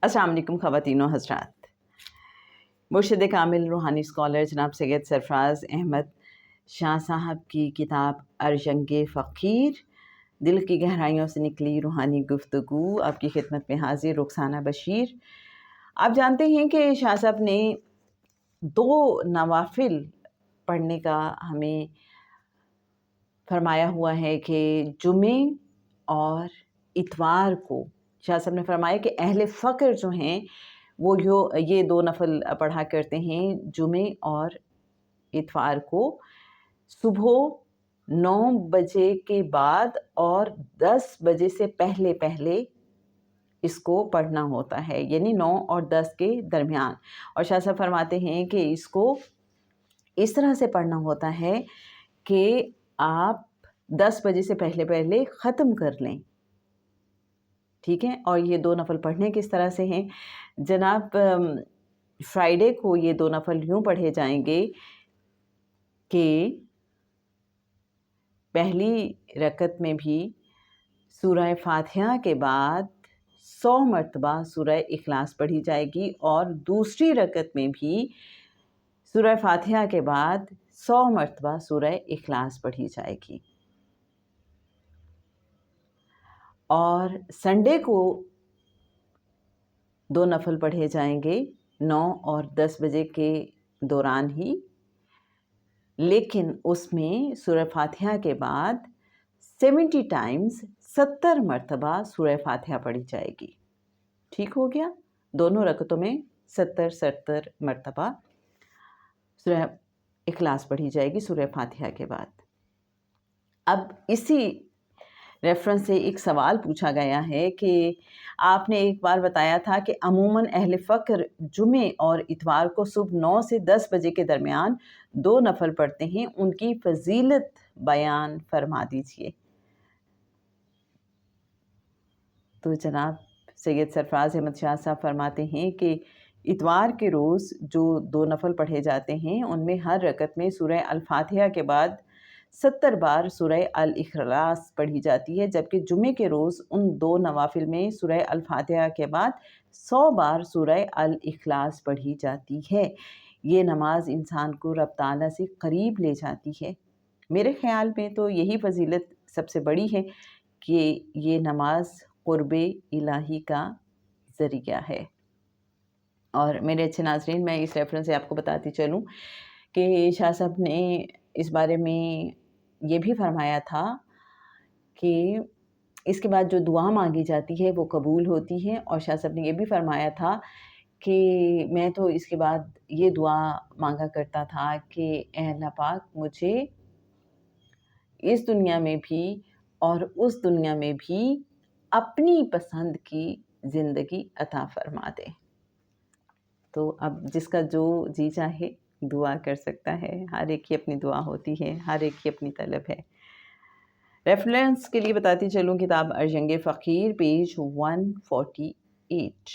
السلام علیکم خواتین و حضرات. مرشد کامل روحانی اسکالر جناب سید سرفراز احمد شاہ صاحب کی کتاب ارجنگ فقیر، دل کی گہرائیوں سے نکلی روحانی گفتگو، آپ کی خدمت میں حاضر رخسانہ بشیر. آپ جانتے ہیں کہ شاہ صاحب نے 2 نوافل پڑھنے کا ہمیں فرمایا ہوا ہے کہ جمعے اور اتوار کو شاہ صاحب نے فرمایا کہ اہل فقر جو ہیں وہ یہ 2 نفل پڑھا کرتے ہیں جمعے اور اتوار کو، صبح 9 بجے کے بعد اور 10 بجے سے پہلے اس کو پڑھنا ہوتا ہے، یعنی 9 اور 10 کے درمیان. اور شاہ صاحب فرماتے ہیں کہ اس کو اس طرح سے پڑھنا ہوتا ہے کہ آپ 10 بجے سے پہلے ختم کر لیں. ٹھیک ہے. اور یہ 2 نفل پڑھنے کس طرح سے ہیں جناب؟ فرائیڈے کو یہ 2 نفل یوں پڑھے جائیں گے کہ پہلی رکعت میں بھی سورہ فاتحہ کے بعد 100 مرتبہ سورہ اخلاص پڑھی جائے گی، اور دوسری رکعت میں بھی سورہ فاتحہ کے بعد 100 مرتبہ سورہ اخلاص پڑھی جائے گی. اور سنڈے کو 2 نفل پڑھے جائیں گے 9 اور 10 بجے کے دوران ہی، لیکن اس میں سورہ فاتحہ کے بعد 70 ٹائمز 70 مرتبہ سورہ فاتحہ پڑھی جائے گی. ٹھیک ہو گیا؟ دونوں رکعتوں میں 70 مرتبہ سورہ اخلاص پڑھی جائے گی سورہ فاتحہ کے بعد. اب اسی ریفرنس سے ایک سوال پوچھا گیا ہے کہ آپ نے ایک بار بتایا تھا کہ عموماً اہل فقر جمعے اور اتوار کو صبح 9 سے 10 بجے کے درمیان 2 نفل پڑھتے ہیں، ان کی فضیلت بیان فرما دیجیے. تو جناب سید سرفراز احمد شاہ صاحب فرماتے ہیں کہ اتوار کے روز جو 2 نفل پڑھے جاتے ہیں ان میں ہر رکعت میں سورہ الفاتحہ کے بعد 70 بار سورہ الاخلاص پڑھی جاتی ہے، جبکہ جمعے کے روز ان 2 نوافل میں سورہ الفاتحہ کے بعد 100 بار سورہ الاخلاص پڑھی جاتی ہے. یہ نماز انسان کو رب تعالیٰ سے قریب لے جاتی ہے. میرے خیال میں تو یہی فضیلت سب سے بڑی ہے کہ یہ نماز قرب الہی کا ذریعہ ہے. اور میرے اچھے ناظرین، میں اس ریفرنس سے آپ کو بتاتی چلوں کہ شاہ صاحب نے اس بارے میں یہ بھی فرمایا تھا کہ اس کے بعد جو دعا مانگی جاتی ہے وہ قبول ہوتی ہے. اور شاہ صاحب نے یہ بھی فرمایا تھا کہ میں تو اس کے بعد یہ دعا مانگا کرتا تھا کہ اے اللہ پاک مجھے اس دنیا میں بھی اور اس دنیا میں بھی اپنی پسند کی زندگی عطا فرما دے. تو اب جس کا جو جی چاہے دعا کر سکتا ہے، ہر ایک کی اپنی دعا ہوتی ہے، ہر ایک کی اپنی طلب ہے. ریفرنس کے لیے بتاتی چلوں کتاب ارجنگ فقیر پیج 148.